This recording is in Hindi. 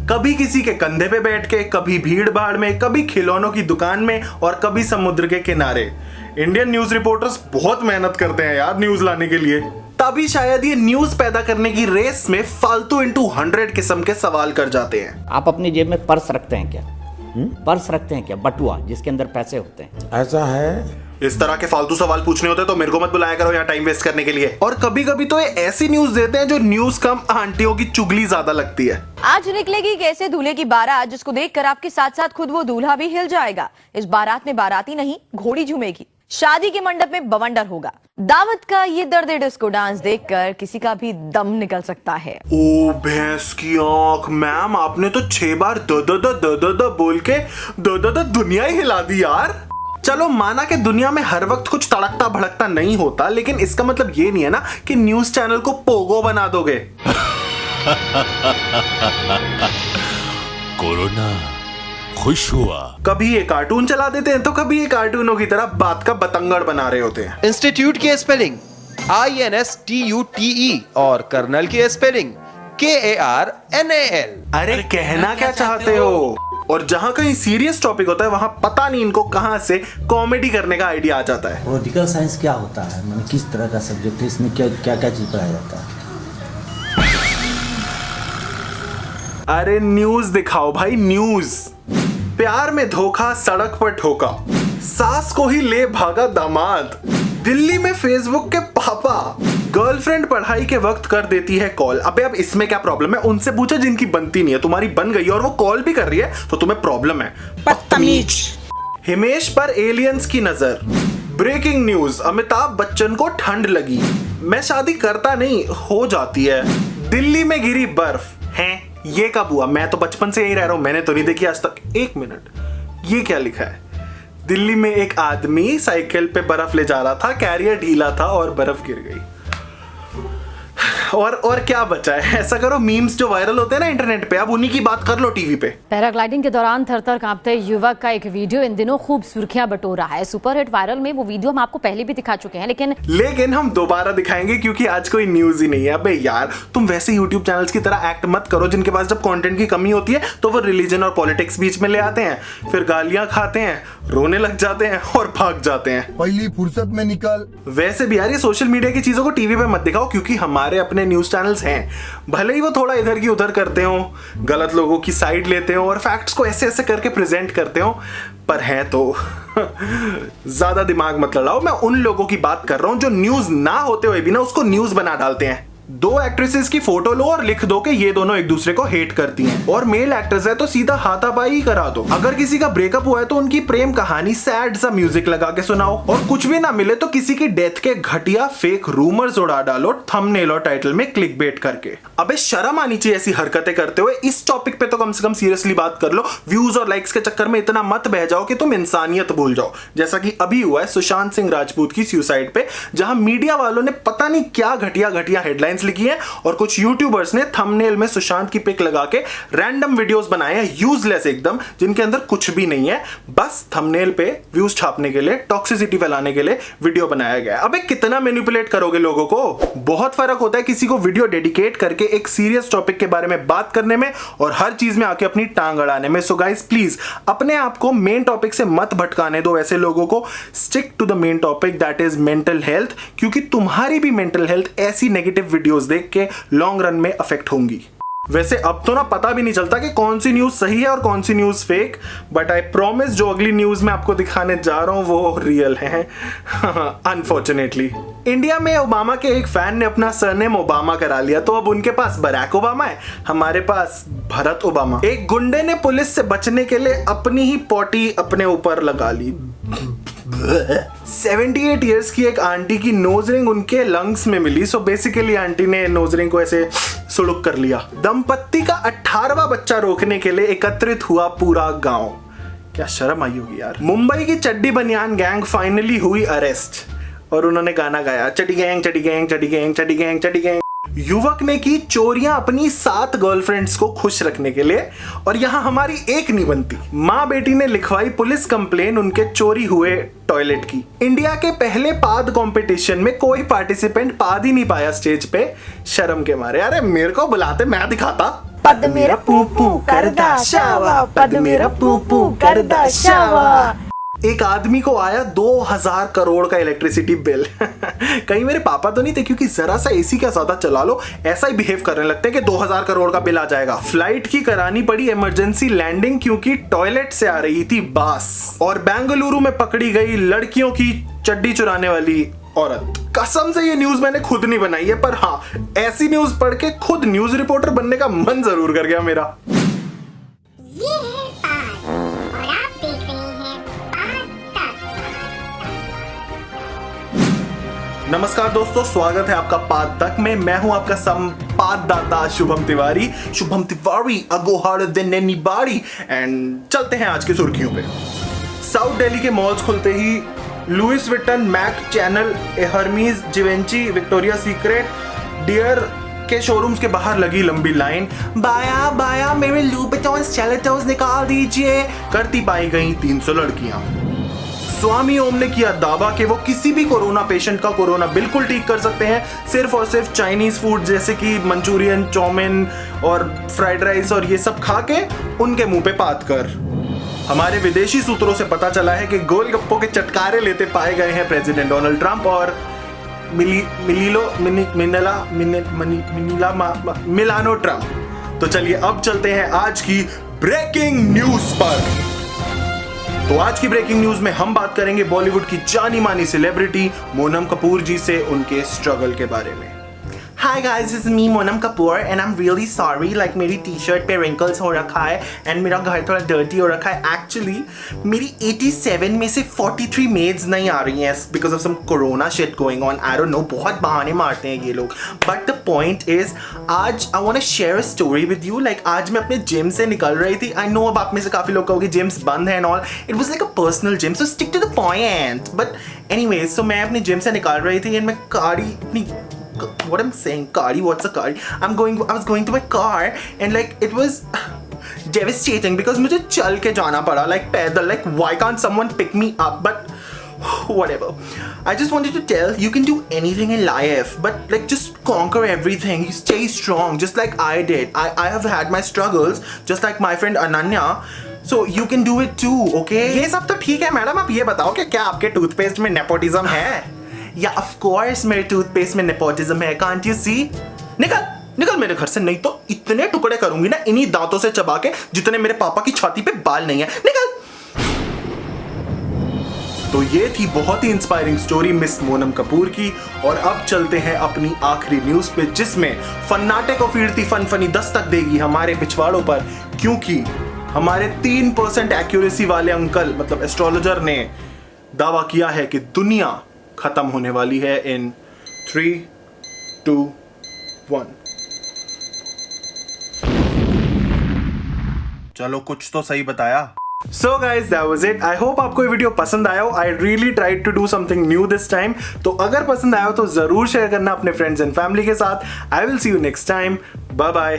कभी किसी के कंधे पे बैठ के, कभी भीड़ भाड़ में, कभी खिलौनों की दुकान में और कभी समुद्र के किनारे। इंडियन न्यूज रिपोर्टर्स बहुत मेहनत करते हैं यार न्यूज लाने के लिए। तभी शायद ये न्यूज पैदा करने की रेस में फालतू इंटू 100 किस्म के सवाल कर जाते हैं। आप अपनी जेब में पर्स रखते हैं क्या? पर्स रखते हैं क्या? बटुआ जिसके अंदर पैसे होते हैं। ऐसा है? इस तरह के फालतू सवाल पूछने होते तो मेरे को मत बुलाया करो यहाँ टाइम वेस्ट करने के लिए। और कभी कभी तो ये ऐसी न्यूज देते हैं जो न्यूज कम आंटियों की चुगली ज्यादा लगती है। आज निकलेगी कैसे दूल्हे की बारात, जिसको देखकर आपके साथ साथ खुद वो दूल्हा भी हिल जाएगा। इस बारात में बाराती नहीं, घोड़ी झूमेगी। शादी के मंडप में बवंडर होगा। दावत का ये दर्द डिस्को डांस देखकर किसी का भी दम निकल सकता है। ओ भैंस की आंख मैम, आपने तो 6 बार द बोल के द दुनिया ही हिला दी यार। चलो माना कि दुनिया में हर वक्त कुछ तड़कता भड़कता नहीं होता, लेकिन इसका मतलब ये नहीं है ना कि न्यूज चैनल को पोगो बना दोगे। कोरोना खुश हुआ। कभी ये कार्टून चला देते हैं तो कभी ये कार्टूनों की तरह बात का बतंगड़ बना रहे होते हैं। इंस्टीट्यूट की स्पेलिंग INSTUTE और कर्नल की स्पेलिंग KARNAL। अरे कहना क्या चाहते हो? और जहाँ कहीं सीरियस टॉपिक होता है वहाँ पता नहीं इनको कहाँ से कॉमेडी करने का आइडिया आ जाता है। पॉलिटिकल साइंस क्या होता है, मतलब किस तरह का सब्जेक्ट है, इसमें क्या क्या क्या चीज पढ़ाया जाता है? अरे न्यूज दिखाओ भाई, न्यूज। प्यार में धोखा, सड़क पर ठोका, सास को ही ले भागा दामाद, दिल्ली में फेसबुक के पापा, गर्लफ्रेंड पढ़ाई के वक्त कर देती है कॉल। अबे अब इसमें क्या प्रॉब्लम है? उनसे पूछो जिनकी बनती नहीं है। तुम्हारी बन गई और वो कॉल भी कर रही है तो तुम्हें प्रॉब्लम है, बदतमीज। हिमेश पर एलियंस की नजर। ब्रेकिंग न्यूज, अमिताभ बच्चन को ठंड लगी, मैं शादी करता नहीं, हो जाती है। दिल्ली में गिरी बर्फ है, ये कब हुआ? मैं तो बचपन से यही रह रहा हूं, मैंने तो नहीं देखी आज तक। 1 मिनट, ये क्या लिखा है? दिल्ली में एक आदमी साइकिल पे बर्फ ले जा रहा था, कैरियर ढीला था और बर्फ गिर गई। और क्या बचा है? ऐसा करो, मीम्स जो वायरल होते हैं ना इंटरनेट पे, अब उन्हीं की बात कर लो टीवी पे। पैराग्लाइडिंग के दौरान थरथर कांपते युवक का एक वीडियो इन दिनों खूब सुर्खियां बटोर रहा है। सुपरहिट वायरल में वो वीडियो हम आपको पहले भी दिखा चुके हैं, लेकिन हम दोबारा दिखाएंगे क्योंकि आज कोई न्यूज ही नहीं है। अबे यार, तुम वैसे यूट्यूब चैनल्स की तरह एक्ट मत करो जिनके पास जब कंटेंट की कमी होती है तो वो रिलीजन और पॉलिटिक्स बीच में ले आते हैं, फिर गालियां खाते हैं, रोने लग जाते हैं और भाग जाते हैं। पहली फुर्सत में निकल। वैसे भी यार, ये सोशल मीडिया की चीजों को टीवी पे मत दिखाओ क्योंकि हमारे अपने न्यूज चैनल्स हैं, भले ही वो थोड़ा इधर की उधर करते हो, गलत लोगों की साइड लेते हो और फैक्ट्स को ऐसे ऐसे करके प्रेजेंट करते हो, पर है तो ज्यादा दिमाग मत लड़ाओ। मैं उन लोगों की बात कर रहा हूं जो न्यूज ना होते हुए भी ना उसको न्यूज बना डालते हैं। 2 एक्ट्रेसेस की फोटो लो और लिख दो कि ये दोनों एक दूसरे को हेट करती हैं, और मेल एक्ट्रेस है तो सीधा हाथापाई ही करा दो। अगर किसी का ब्रेकअप हुआ है तो उनकी प्रेम कहानी सैड सा म्यूजिक लगा के सुनाओ, और कुछ भी ना मिले तो किसी की डेथ के घटिया फेक रूमर्स उड़ा डालो थंबनेल और टाइटल में क्लिकबेट करके। अबे शर्म आनी चाहिए ऐसी हरकतें करते हुए। इस टॉपिक पे तो कम से कम सीरियसली बात कर लो। व्यूज और लाइक्स के चक्कर में इतना मत बह जाओ कि तुम इंसानियत भूल जाओ, जैसा कि अभी हुआ है सुशांत सिंह राजपूत की सुसाइड पे, जहां मीडिया वालों ने पता नहीं क्या घटिया घटिया हेडलाइंस लिखी है और कुछ यूट्यूबर्स ने थंबनेल में सुशांत की पिक लगा के रैंडम वीडियोस बनाए हैं, यूजलेस एकदम, जिनके अंदर कुछ भी नहीं है, बस थंबनेल पे व्यूज छापने के लिए, टॉक्सिसिटी फैलाने के लिए वीडियो बनाया गया। अबे कितना मैनिपुलेट करोगे लोगों को? बहुत फर्क होता है किसी को वीडियो डेडिकेट करके एक सीरियस टॉपिक के बारे में बात करने में और हर चीज में आके अपनी टांग अड़ाने में। सो गाइस प्लीज अपने आप को मेन टॉपिक से मत भटकाने दो ऐसे लोगों को। Stick to the main topic, that is mental health, क्योंकि तुम्हारी भी मेंटल हेल्थ ऐसी नेगेटिव वीडियोस देख के लॉन्ग रन में अफेक्ट होंगी। वैसे अब तो ना पता भी नहीं चलता कि कौन सी न्यूज सही है और कौन सी news fake, but I promise जो अगली न्यूज मैं आपको दिखाने जा रहा हूं वो रियल है। अनफॉर्चुनेटली इंडिया में ओबामा के एक फैन ने अपना सरनेम ओबामा करा लिया, तो अब उनके पास बराक ओबामा है, हमारे पास भरत ओबामा। एक गुंडे ने पुलिस से बचने के लिए अपनी ही पॉटी अपने ऊपर लगा ली। 78 इयर्स की एक आंटी की नोज रिंग उनके लंग्स में मिली। सो बेसिकली आंटी ने नोज रिंग को ऐसे सुड़ुक कर लिया। दंपत्ति का 18वां बच्चा रोकने के लिए एकत्रित हुआ पूरा गांव। क्या शर्म आई होगी यार। मुंबई की चड्डी बनियान गैंग फाइनली हुई अरेस्ट और उन्होंने गाना गाया, चड्डी गैंग चड्डी गैंग चड्डी गैंग चड्डी गैंग चड्डी गैंग। युवक ने की चोरियां अपनी 7 गर्लफ्रेंड्स को खुश रखने के लिए, और यहां हमारी एक नहीं बनती। मां बेटी ने लिखवाई पुलिस कंप्लेन उनके चोरी हुए टॉयलेट की। इंडिया के पहले पाद कंपटीशन में कोई पार्टिसिपेंट पाद ही नहीं पाया स्टेज पे, शर्म के मारे। अरे मेरे को बुलाते, मैं दिखाता। पद मेरा पू पू करदा शावा, पद मेरा पू पू करदा शावा। एक आदमी को आया 2000 करोड़ का इलेक्ट्रिसिटी बिल। कहीं मेरे पापा तो नहीं थे, क्योंकि जरा सा एसी का ज्यादा चला लो ऐसा ही बिहेव करने लगते हैं कि 2000 करोड़ का बिल आ जाएगा। फ्लाइट की करानी पड़ी इमरजेंसी लैंडिंग क्योंकि टॉयलेट से आ रही थी बास। और बेंगलुरु में पकड़ी गई लड़कियों की चड्डी चुराने वाली औरत। कसम से ये न्यूज मैंने खुद नहीं बनाई है, पर हाँ, ऐसी न्यूज पढ़ के खुद न्यूज रिपोर्टर बनने का मन जरूर कर गया मेरा। ये है पाद और आप देख रहे हैं पाद तक। नमस्कार दोस्तों, स्वागत है आपका पाद तक में। मैं हूं आपका संपाददाता शुभम तिवारी। शुभम तिवारी अगो हार्डर देन एनीबॉडी। एंड चलते हैं आज की सुर्खियों पे। साउथ दिल्ली के मॉल्स खुलते ही Louis Vuitton, MAC, Chanel, Hermes, Givenchy, Victoria Secret, Dior के शोरूम्स के बाहर लगी लंबी लाइन। बाया बाया मेरे लुबिटॉन्स चैलेटोस निकाल दीजिए, करती पाई गई 300 लड़कियां। स्वामी ओम ने किया दावा कि वो किसी भी कोरोना पेशेंट का कोरोना बिल्कुल ठीक कर सकते हैं, सिर्फ और सिर्फ चाइनीज फूड जैसे कि मंचूरियन, चाउमीन और फ्राइड राइस और ये सब खा के उनके मुंह पे पात कर। हमारे विदेशी सूत्रों से पता चला है कि गोलगप्पों के चटकारे लेते पाए गए हैं प्रेसिडेंट डोनाल्ड ट्रंप और मिलानो ट्रंप। तो चलिए अब चलते हैं आज की ब्रेकिंग न्यूज पर। तो आज की ब्रेकिंग न्यूज में हम बात करेंगे बॉलीवुड की जानी मानी सेलिब्रिटी मोनम कपूर जी से उनके स्ट्रगल के बारे में। Hi guys, this is me Monam Kapoor and I'm really sorry, like मेरी टी शर्ट पे wrinkles हो रखा है and मेरा घर थोड़ा dirty हो रखा है। Actually मेरी 87 में से 43 maids नहीं आ रही हैं because of some corona shit going on. I don't know, बहुत बहाने मारते हैं ये लोग। But the point is, आज I want to share a story with you. Like आज मैं अपने जिम से निकल रही थी। I know अब आप में से काफ़ी लोग कहोगे gyms बंद है and all. It was like a personal gym, so stick to the point. But anyways, so मैं अपने जिम से निकल रही थी and मैं गाड़ी अपनी what I'm saying, Kari, what's a Kari? I was going to my car and like it was devastating because मुझे चल के जाना पड़ा, like पैदल, like why can't someone pick me up? But whatever. I just wanted to tell you can do anything in life, but like just conquer everything. You stay strong, just like I did. I have had my struggles, just like my friend Ananya. So you can do it too, okay? ये सब तो ठीक है मैडम, आप ये बताओ कि क्या आपके टूथपेस्ट में नेपोटिज्म है? या ऑफ कोर्स मेरे टूथपेस्ट में नेपोटिज्म है। Can't you see? निकल मेरे घर से, नहीं तो इतने टुकड़े करूंगी ना इन्हीं दांतों से चबा के जितने मेरे पापा की छाती पे बाल नहीं है। निकल। तो ये थी बहुत ही इंस्पायरिंग स्टोरी मिस मोनम कपूर की। और अब चलते हैं अपनी आखिरी न्यूज पे, जिसमें फन्नाटे को फीडती फनी दस्तक देगी हमारे पिछवाड़ों पर, क्योंकि हमारे 3% एक्यूरेसी वाले अंकल मतलब एस्ट्रोलॉजर ने दावा किया है कि दुनिया खत्म होने वाली है इन 3, 2, 1। चलो कुछ तो सही बताया। So guys, that was it. I hope आपको ये वीडियो पसंद आया हो। I really tried to do something new this time. तो अगर पसंद आया हो तो जरूर शेयर करना अपने फ्रेंड्स एंड फैमिली के साथ। I will see you next time. Bye bye.